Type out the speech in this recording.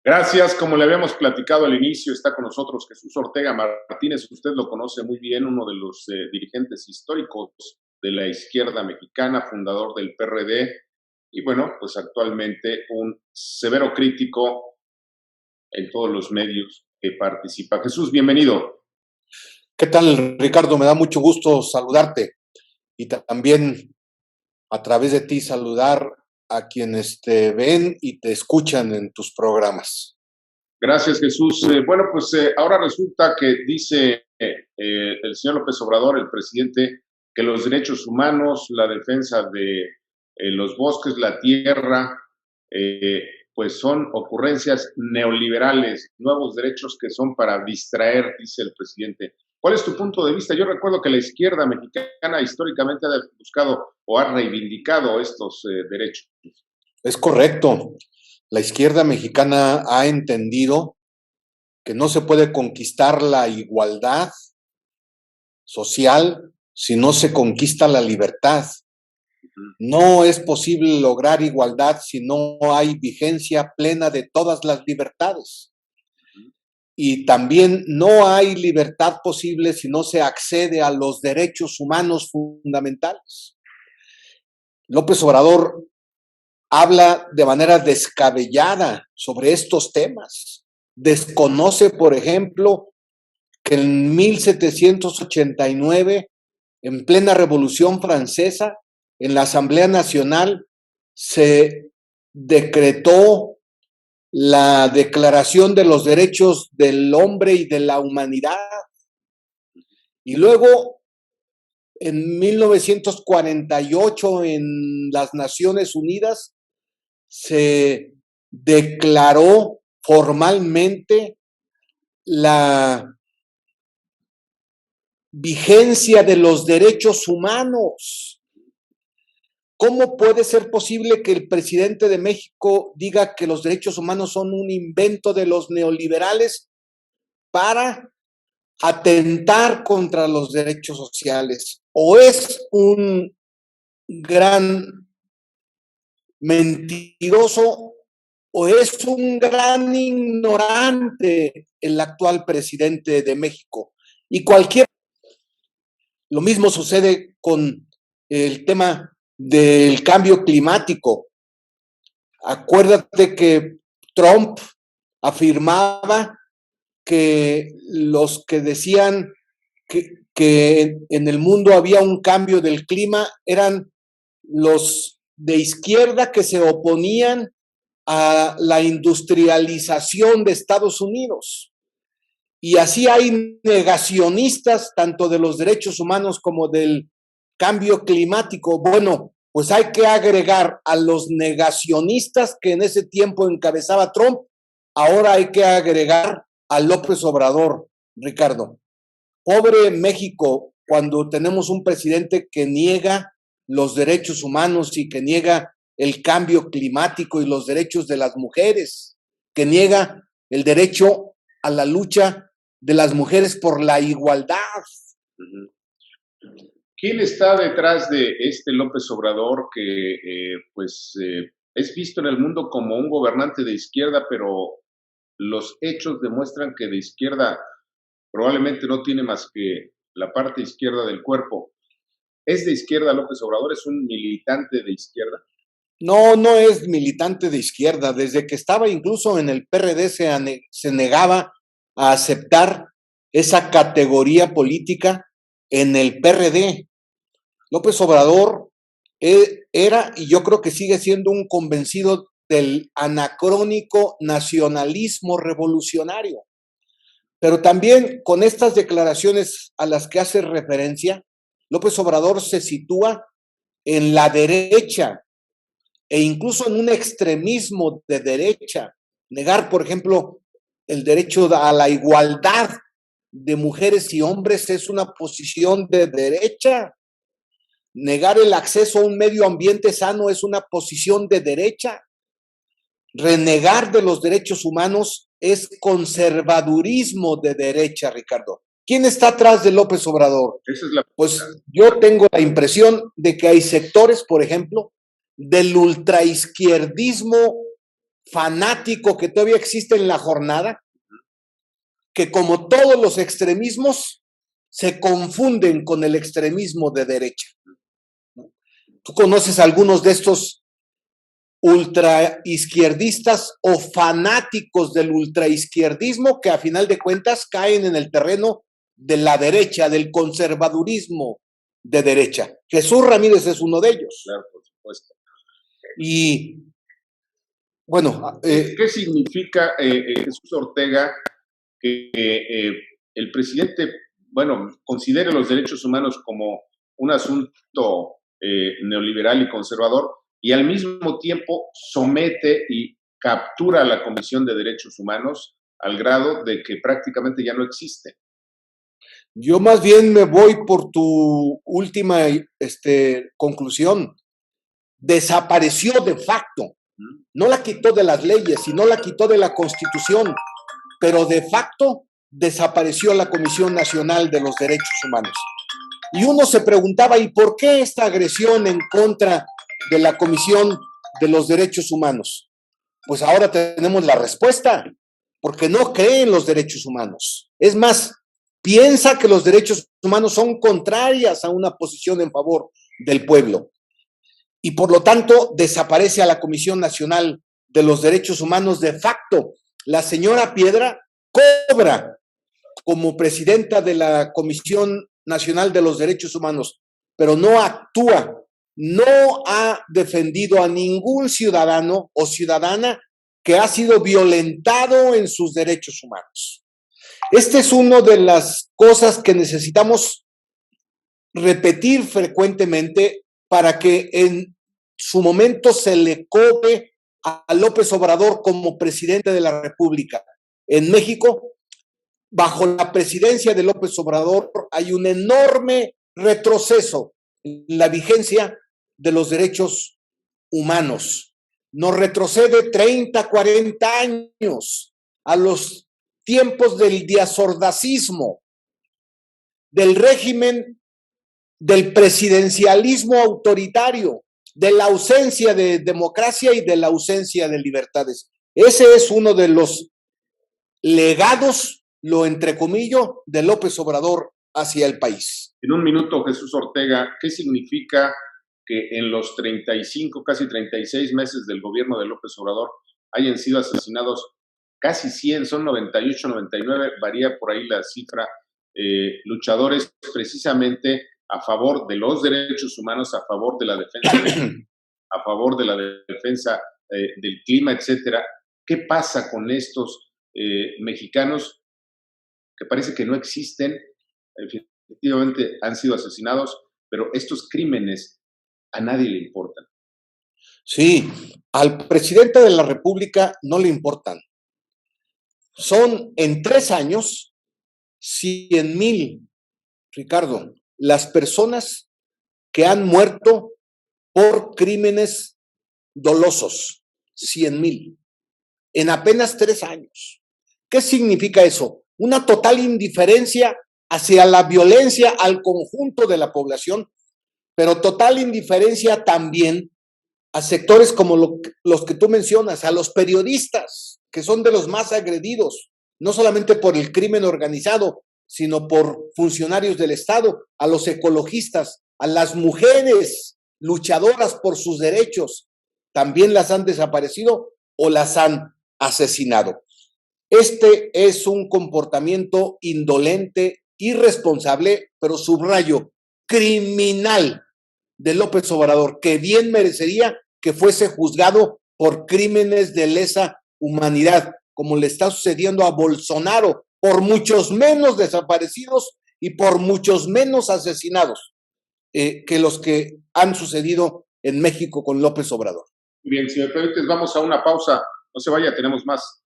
Gracias, como le habíamos platicado al inicio, está con nosotros Jesús Ortega Martínez, usted lo conoce muy bien, uno de los dirigentes históricos de la izquierda mexicana, fundador del PRD, y bueno, pues actualmente un severo crítico en todos los medios que participa. Jesús, bienvenido. ¿Qué tal, Ricardo? Me da mucho gusto saludarte y también a través de ti saludar a quienes te ven y te escuchan en tus programas. Gracias, Jesús. Bueno, pues ahora resulta que dice el señor López Obrador, el presidente, que los derechos humanos, la defensa de los bosques, la tierra, pues son ocurrencias neoliberales, nuevos derechos que son para distraer, dice el presidente. ¿Cuál es tu punto de vista? Yo recuerdo que la izquierda mexicana históricamente ha buscado o ha reivindicado estos derechos. Es correcto. La izquierda mexicana ha entendido que no se puede conquistar la igualdad social si no se conquista la libertad. No es posible lograr igualdad si no hay vigencia plena de todas las libertades. Y también no hay libertad posible si no se accede a los derechos humanos fundamentales. López Obrador habla de manera descabellada sobre estos temas. Desconoce, por ejemplo, que en 1789, en plena Revolución Francesa, en la Asamblea Nacional se decretó la Declaración de los Derechos del Hombre y de la Humanidad. Y luego, en 1948, en las Naciones Unidas, se declaró formalmente la vigencia de los derechos humanos. ¿Cómo puede ser posible que el presidente de México diga que los derechos humanos son un invento de los neoliberales para atentar contra los derechos sociales? ¿O es un gran mentiroso o es un gran ignorante el actual presidente de México? Y lo mismo sucede con el tema del cambio climático. Acuérdate que Trump afirmaba que los que decían que en el mundo había un cambio del clima eran los de izquierda que se oponían a la industrialización de Estados Unidos. Y así hay negacionistas tanto de los derechos humanos como del cambio climático. Bueno, pues hay que agregar a los negacionistas que en ese tiempo encabezaba Trump, ahora hay que agregar a López Obrador, Ricardo. Pobre México, cuando tenemos un presidente que niega los derechos humanos y que niega el cambio climático y los derechos de las mujeres, que niega el derecho a la lucha de las mujeres por la igualdad. ¿Quién está detrás de este López Obrador que es visto en el mundo como un gobernante de izquierda, pero los hechos demuestran que de izquierda probablemente no tiene más que la parte izquierda del cuerpo? ¿Es de izquierda López Obrador? ¿Es un militante de izquierda? No, no es militante de izquierda. Desde que estaba incluso en el PRD se negaba a aceptar esa categoría política en el PRD. López Obrador era, y yo creo que sigue siendo, un convencido del anacrónico nacionalismo revolucionario. Pero también con estas declaraciones a las que hace referencia, López Obrador se sitúa en la derecha e incluso en un extremismo de derecha. Negar, por ejemplo, el derecho a la igualdad de mujeres y hombres es una posición de derecha. Negar el acceso a un medio ambiente sano es una posición de derecha. Renegar de los derechos humanos es conservadurismo de derecha, Ricardo. ¿Quién está atrás de López Obrador? Pues yo tengo la impresión de que hay sectores, por ejemplo, del ultraizquierdismo fanático que todavía existe en la jornada, que como todos los extremismos se confunden con el extremismo de derecha. ¿Tú conoces algunos de estos ultraizquierdistas o fanáticos del ultraizquierdismo que a final de cuentas caen en el terreno de la derecha, del conservadurismo de derecha? Jesús Ramírez es uno de ellos. Claro, por supuesto. Y bueno, ¿qué significa, Jesús Ortega, que el presidente, bueno, considere los derechos humanos como un asunto neoliberal y conservador, y al mismo tiempo somete y captura a la Comisión de Derechos Humanos al grado de que prácticamente ya no existe? Yo más bien me voy por tu última conclusión. Desapareció de facto. No la quitó de las leyes, sino la quitó de la Constitución, pero de facto desapareció la Comisión Nacional de los Derechos Humanos. Y uno se preguntaba, ¿y por qué esta agresión en contra de la Comisión de los Derechos Humanos? Pues ahora tenemos la respuesta, porque no cree en los derechos humanos. Es más, piensa que los derechos humanos son contrarias a una posición en favor del pueblo. Y por lo tanto desaparece a la Comisión Nacional de los Derechos Humanos de facto. La señora Piedra cobra como presidenta de la Comisión Nacional de los Derechos Humanos, pero no actúa, no ha defendido a ningún ciudadano o ciudadana que ha sido violentado en sus derechos humanos. Esta es una de las cosas que necesitamos repetir frecuentemente para que en su momento se le cobre a López Obrador como presidente de la República. En México, bajo la presidencia de López Obrador, hay un enorme retroceso en la vigencia de los derechos humanos. Nos retrocede 30, 40 años a los tiempos del diazordacismo, del régimen del presidencialismo autoritario, de la ausencia de democracia y de la ausencia de libertades. Ese es uno de los legados, lo entrecomillo, de López Obrador hacia el país. En un minuto, Jesús Ortega, ¿qué significa que en los 35, casi 36 meses del gobierno de López Obrador hayan sido asesinados casi 100, son 98, 99, varía por ahí la cifra, luchadores precisamente a favor de los derechos humanos, a favor de la defensa, a favor de la defensa del clima, etcétera? ¿Qué pasa con estos mexicanos que parece que no existen? Efectivamente han sido asesinados, pero estos crímenes a nadie le importan. Sí, al presidente de la República no le importan. Son en 3 años 100,000, Ricardo, las personas que han muerto por crímenes dolosos. 100,000 en apenas 3 años. ¿Qué significa eso? Una total indiferencia hacia la violencia al conjunto de la población, pero total indiferencia también a sectores como los que tú mencionas, a los periodistas, que son de los más agredidos, no solamente por el crimen organizado, sino por funcionarios del Estado, a los ecologistas, a las mujeres luchadoras por sus derechos, también las han desaparecido o las han asesinado. Este es un comportamiento indolente, irresponsable, pero subrayo, criminal de López Obrador, que bien merecería que fuese juzgado por crímenes de lesa humanidad, como le está sucediendo a Bolsonaro, por muchos menos desaparecidos y por muchos menos asesinados que los que han sucedido en México con López Obrador. Bien, si me permites, vamos a una pausa. No se vaya, tenemos más.